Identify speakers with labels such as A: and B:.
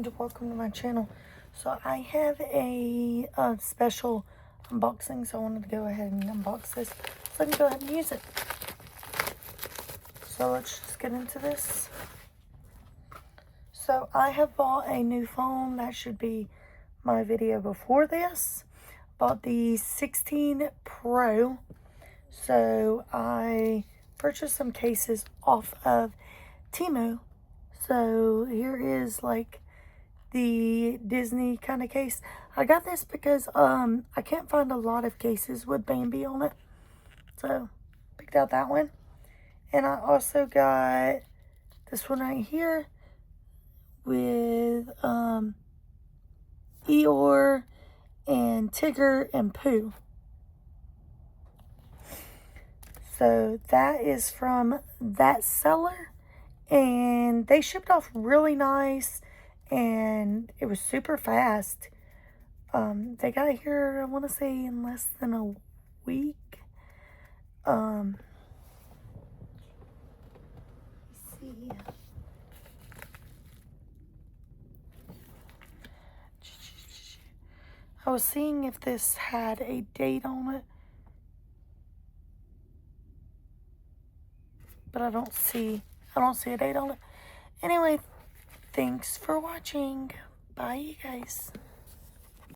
A: and welcome to my channel. So I have a special unboxing, so I wanted to go ahead and unbox this so I can go ahead and use it. So let's just get into this. So I have bought a new phone. That should be my video before this. Bought the 16 Pro. So I purchased some cases off of Temu. So here is like the Disney kind of case. I got this because I can't find a lot of cases with Bambi on it. So picked out that one. And I also got this one right here with Eeyore and Tigger and Pooh. So that is from that seller, and they shipped off really nice, and it was super fast. They got it here, I want to say, in less than a week. Let's see. I was seeing if this had a date on it, but I don't see a date on it. Anyway, thanks for watching. Bye, you guys.